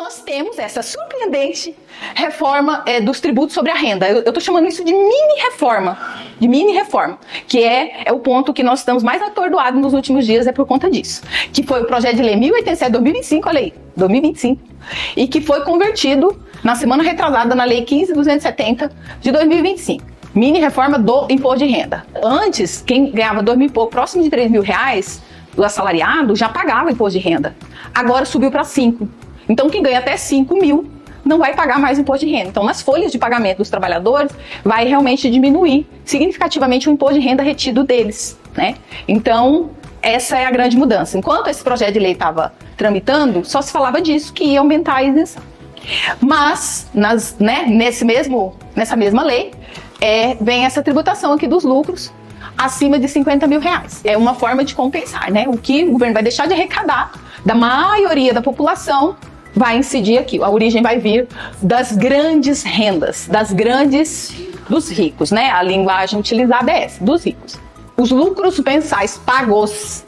nós temos essa surpreendente reforma dos tributos sobre a renda. Eu estou chamando isso de mini-reforma, que é o ponto que nós estamos mais atordoados nos últimos dias, é por conta disso. Que foi o projeto de lei 1087/2025, olha aí, 2025, e que foi convertido na semana retrasada na lei 15.270 de 2025. Mini-reforma do imposto de renda. Antes, quem ganhava 2.000 e pouco, próximo de 3.000 reais, do assalariado, já pagava imposto de renda. Agora subiu para 5. Então, quem ganha até 5.000 não vai pagar mais imposto de renda. Então, nas folhas de pagamento dos trabalhadores, vai realmente diminuir significativamente o imposto de renda retido deles, né? Então, essa é a grande mudança. Enquanto esse projeto de lei estava tramitando, só se falava disso, que ia aumentar a isenção. Mas, nessa mesma lei, vem essa tributação aqui dos lucros acima de 50.000 reais. É uma forma de compensar, né? O que o governo vai deixar de arrecadar da maioria da população vai incidir aqui. A origem vai vir das grandes rendas, dos ricos, né? A linguagem utilizada é essa, dos ricos. Os lucros mensais pagos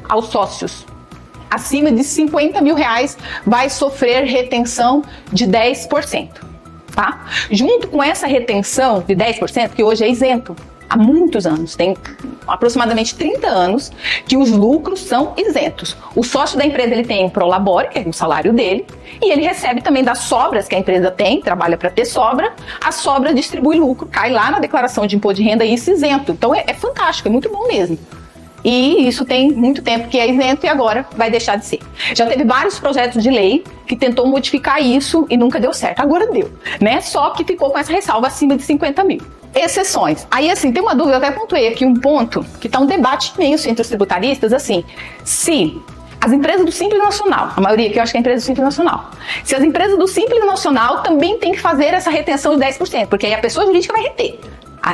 aos sócios acima de 50.000 reais vai sofrer retenção de 10%, tá? Junto com essa retenção de 10%, que hoje é isento, há muitos anos, tem aproximadamente 30 anos que os lucros são isentos. O sócio da empresa, ele tem prolabore, que é o salário dele, e ele recebe também das sobras que a empresa tem, trabalha para ter sobra, a sobra distribui lucro, cai lá na declaração de imposto de renda, isso isento. Então é fantástico, é muito bom mesmo. E isso tem muito tempo que é isento e agora vai deixar de ser. Já teve vários projetos de lei que tentou modificar isso e nunca deu certo. Agora deu, né? Só que ficou com essa ressalva acima de 50.000. Exceções. Aí, assim, tem uma dúvida, eu até pontuei aqui um ponto que está um debate imenso entre os tributaristas, assim, se as empresas do Simples Nacional, a maioria aqui eu acho que é a empresa do Simples Nacional, se as empresas do Simples Nacional também tem que fazer essa retenção de 10%, porque aí a pessoa jurídica vai reter.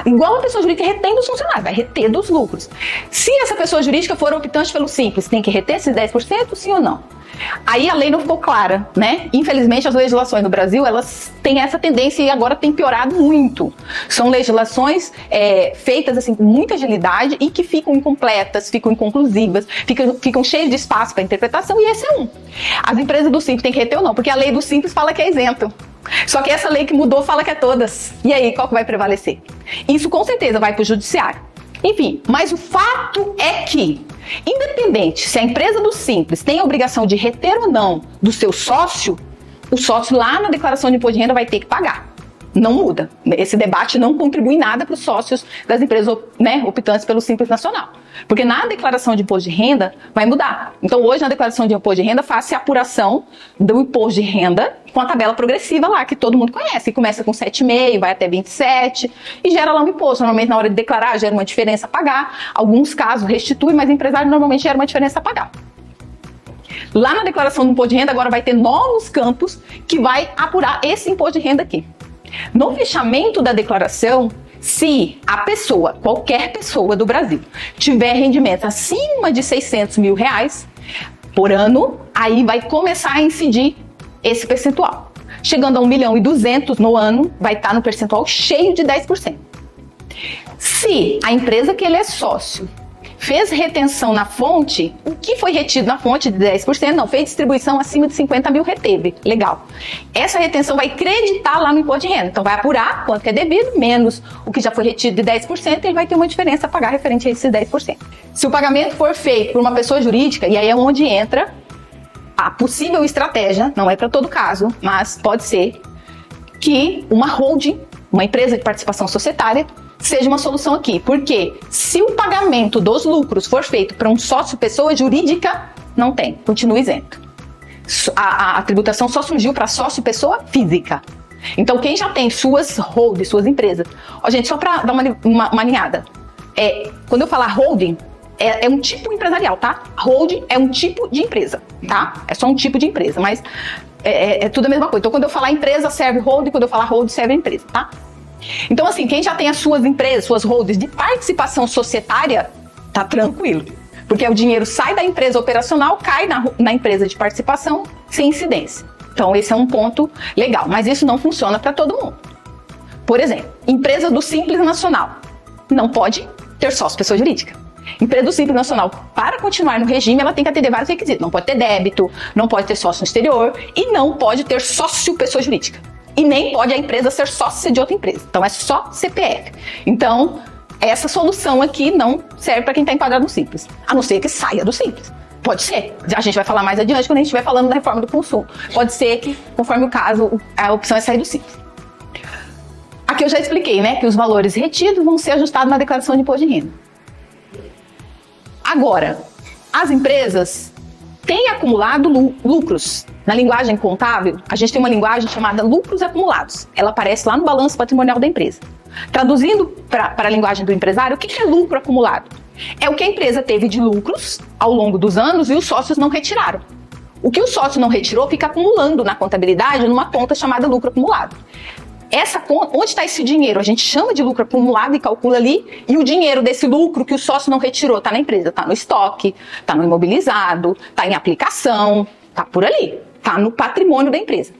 Igual a pessoa jurídica retém dos funcionários, vai reter dos lucros. Se essa pessoa jurídica for optante pelo Simples, tem que reter esses 10%, sim ou não? Aí a lei não ficou clara, né? Infelizmente as legislações no Brasil, elas têm essa tendência e agora tem piorado muito. São legislações feitas assim com muita agilidade e que ficam incompletas, ficam inconclusivas, ficam cheias de espaço para interpretação, e esse é um. As empresas do Simples têm que reter ou não? Porque a lei do Simples fala que é isento. Só que essa lei que mudou fala que é todas. E aí, qual que vai prevalecer? Isso com certeza vai para o judiciário. Enfim, mas o fato é que, independente se a empresa do Simples tem a obrigação de reter ou não do seu sócio, o sócio lá na declaração de imposto de renda vai ter que pagar. Não muda. Esse debate não contribui em nada para os sócios das empresas, né, optantes pelo Simples Nacional. Porque na declaração de imposto de renda vai mudar. Então hoje na declaração de imposto de renda faz-se a apuração do imposto de renda com a tabela progressiva lá, que todo mundo conhece. Que começa com 7,5, vai até 27 e gera lá um imposto. Normalmente na hora de declarar gera uma diferença a pagar. Alguns casos restitui, mas o empresário normalmente gera uma diferença a pagar. Lá na declaração do imposto de renda agora vai ter novos campos que vai apurar esse imposto de renda aqui. No fechamento da declaração, se a pessoa, qualquer pessoa do Brasil, tiver rendimentos acima de 600.000 reais por ano, aí vai começar a incidir esse percentual. Chegando a 1.200.000 no ano, vai estar no percentual cheio de 10%. Se a empresa que ele é sócio fez retenção na fonte, o que foi retido na fonte de 10%, não, fez distribuição acima de 50.000, reteve. Legal. Essa retenção vai creditar lá no imposto de renda. Então vai apurar quanto que é devido, menos o que já foi retido de 10%, ele vai ter uma diferença a pagar referente a esses 10%. Se o pagamento for feito por uma pessoa jurídica, e aí é onde entra a possível estratégia, não é para todo caso, mas pode ser que uma holding, uma empresa de participação societária, seja uma solução aqui, porque se o pagamento dos lucros for feito para um sócio pessoa jurídica, não tem, continua isento. A tributação só surgiu para sócio pessoa física. Então quem já tem suas holdings, suas empresas, gente, só para dar uma alinhada, quando eu falar holding, é um tipo empresarial, tá? Holding é um tipo de empresa, tá? É só um tipo de empresa, mas é tudo a mesma coisa. Então quando eu falar empresa serve holding, quando eu falar holding serve empresa, tá? Então, assim, quem já tem as suas empresas, suas holdings de participação societária, tá tranquilo. Porque o dinheiro sai da empresa operacional, cai na empresa de participação sem incidência. Então, esse é um ponto legal. Mas isso não funciona para todo mundo. Por exemplo, empresa do Simples Nacional não pode ter sócio pessoa jurídica. Empresa do Simples Nacional, para continuar no regime, ela tem que atender vários requisitos. Não pode ter débito, não pode ter sócio no exterior e não pode ter sócio pessoa jurídica. E nem pode a empresa ser sócia de outra empresa. Então é só CPF. Então, essa solução aqui não serve para quem está enquadrado no Simples, a não ser que saia do Simples. Pode ser. A gente vai falar mais adiante quando a gente estiver falando da reforma do consumo. Pode ser que, conforme o caso, a opção é sair do Simples. Aqui eu já expliquei, né, que os valores retidos vão ser ajustados na declaração de imposto de renda. Agora, as empresas têm acumulado lucros. Na linguagem contábil, a gente tem uma linguagem chamada lucros acumulados. Ela aparece lá no balanço patrimonial da empresa. Traduzindo para a linguagem do empresário, o que é lucro acumulado? É o que a empresa teve de lucros ao longo dos anos e os sócios não retiraram. O que o sócio não retirou fica acumulando na contabilidade numa conta chamada lucro acumulado. Essa conta, onde está esse dinheiro? A gente chama de lucro acumulado e calcula ali, e o dinheiro desse lucro que o sócio não retirou está na empresa, está no estoque, está no imobilizado, está em aplicação, está por ali, está no patrimônio da empresa.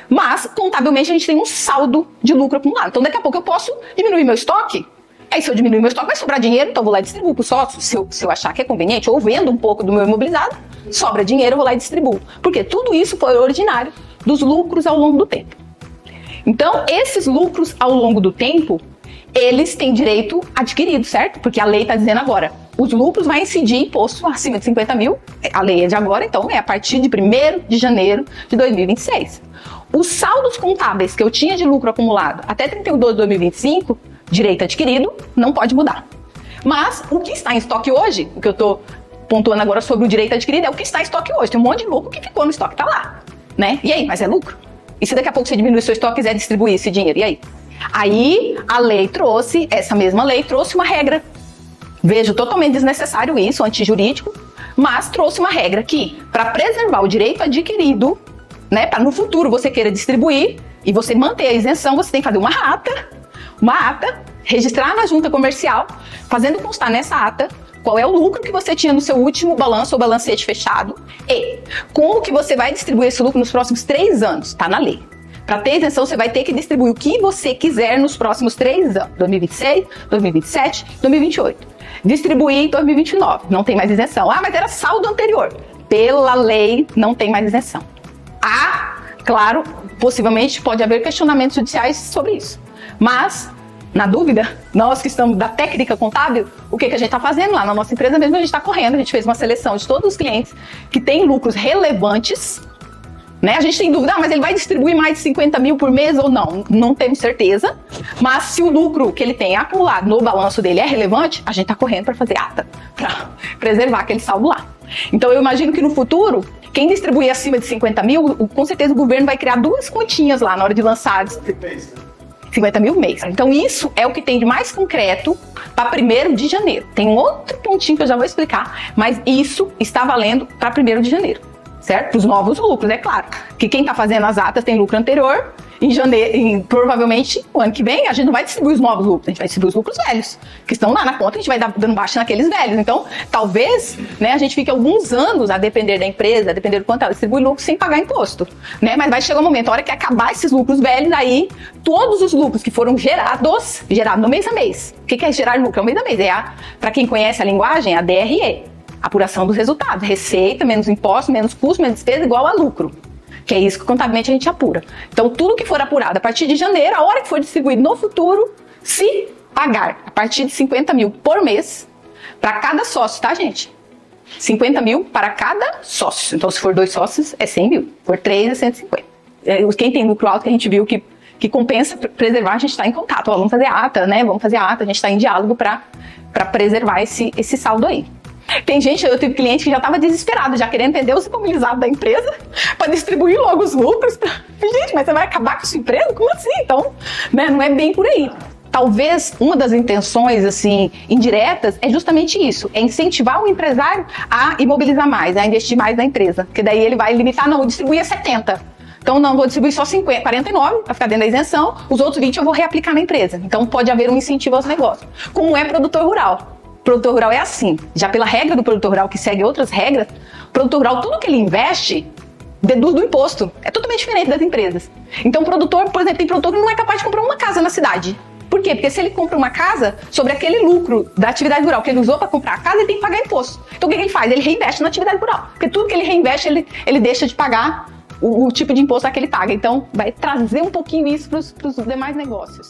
Mas, contabilmente, a gente tem um saldo de lucro acumulado. Então, daqui a pouco eu posso diminuir meu estoque. Aí, se eu diminuir meu estoque, vai sobrar dinheiro, então eu vou lá e distribuo para o sócio, se eu achar que é conveniente, ou vendo um pouco do meu imobilizado, sobra dinheiro, eu vou lá e distribuo. Porque tudo isso foi ordinário dos lucros ao longo do tempo. Então, esses lucros ao longo do tempo, eles têm direito adquirido, certo? Porque a lei está dizendo agora, os lucros vai incidir imposto acima de 50 mil, a lei é de agora, então é a partir de 1º de janeiro de 2026. Os saldos contábeis que eu tinha de lucro acumulado até 31 de 2025, direito adquirido, não pode mudar. Mas o que está em estoque hoje, o que eu estou pontuando agora sobre o direito adquirido, é o que está em estoque hoje. Tem um monte de lucro que ficou no estoque, está lá, né? E aí, mas é lucro? E se daqui a pouco você diminuir seu estoque e quiser distribuir esse dinheiro, e aí? Aí a lei trouxe, essa mesma lei trouxe uma regra. Vejo totalmente desnecessário isso, antijurídico, mas trouxe uma regra que, para preservar o direito adquirido, né, para no futuro você queira distribuir e você manter a isenção, você tem que fazer uma ata, registrar na junta comercial, fazendo constar nessa ata qual é o lucro que você tinha no seu último balanço ou balancete fechado e como que você vai distribuir esse lucro nos próximos 3 anos, está na lei. Para ter isenção, você vai ter que distribuir o que você quiser nos próximos 3 anos, 2026, 2027, 2028. Distribuir em 2029, não tem mais isenção. Ah, mas era saldo anterior. Pela lei, não tem mais isenção. Claro, possivelmente pode haver questionamentos judiciais sobre isso. Mas, na dúvida, nós que estamos da técnica contábil, o que a gente está fazendo lá na nossa empresa mesmo, a gente está correndo, a gente fez uma seleção de todos os clientes que têm lucros relevantes, né? A gente tem dúvida, mas ele vai distribuir mais de 50 mil por mês ou não? Não temos certeza, mas se o lucro que ele tem acumulado no balanço dele é relevante, a gente está correndo para fazer ata, para preservar aquele saldo lá. Então eu imagino que no futuro, quem distribuir acima de 50 mil, com certeza o governo vai criar 2 continhas lá na hora de lançar 50 mil mês. Então isso é o que tem de mais concreto para 1º de janeiro. Tem um outro pontinho que eu já vou explicar, mas isso está valendo para 1º de janeiro, certo? Para os novos lucros, é claro. Que quem está fazendo as atas tem lucro anterior, em janeiro, provavelmente, o ano que vem, a gente não vai distribuir os novos lucros, a gente vai distribuir os lucros velhos, que estão lá na conta, a gente vai dando baixa naqueles velhos. Então, talvez, né, a gente fique alguns anos, a depender da empresa, a depender do quanto ela distribui lucro, sem pagar imposto, né? Mas vai chegar um momento, a hora que acabar esses lucros velhos, aí, todos os lucros que foram gerados no mês a mês. O que é gerar lucro? É o mês a mês. Para quem conhece a linguagem, a DRE, apuração dos resultados. Receita, menos imposto, menos custo, menos despesa, igual a lucro. Que é isso que contabilmente a gente apura. Então, tudo que for apurado a partir de janeiro, a hora que for distribuído no futuro, se pagar a partir de 50 mil por mês, para cada sócio, tá, gente? 50 mil para cada sócio. Então, se for 2 sócios, é 100 mil. Se for 3, é 150. Quem tem lucro alto, que a gente viu que compensa preservar, a gente está em contato. Ó, vamos fazer ata, né? Vamos fazer ata. A gente está em diálogo para preservar esse saldo aí. Tem gente, eu tive cliente que já estava desesperado, já querendo vender os imobilizados da empresa para distribuir logo os lucros. Gente, mas você vai acabar com a sua empresa? Como assim? Então, né, não é bem por aí. Talvez uma das intenções, assim, indiretas, é justamente isso, é incentivar o empresário a imobilizar mais, a investir mais na empresa, porque daí ele vai limitar, não, vou distribuir a 70. Então, não, vou distribuir só 49, vai ficar dentro da isenção, os outros 20 eu vou reaplicar na empresa. Então, pode haver um incentivo aos negócios. Como é produtor rural? Produtor rural é assim, já pela regra do produtor rural, que segue outras regras, o produtor rural, tudo que ele investe, deduz do imposto. É totalmente diferente das empresas. Então, o produtor, por exemplo, tem produtor que não é capaz de comprar uma casa na cidade. Por quê? Porque se ele compra uma casa, sobre aquele lucro da atividade rural que ele usou para comprar a casa, ele tem que pagar imposto. Então o que ele faz? Ele reinveste na atividade rural. Porque tudo que ele reinveste, ele deixa de pagar o tipo de imposto que ele paga. Então vai trazer um pouquinho isso para os demais negócios.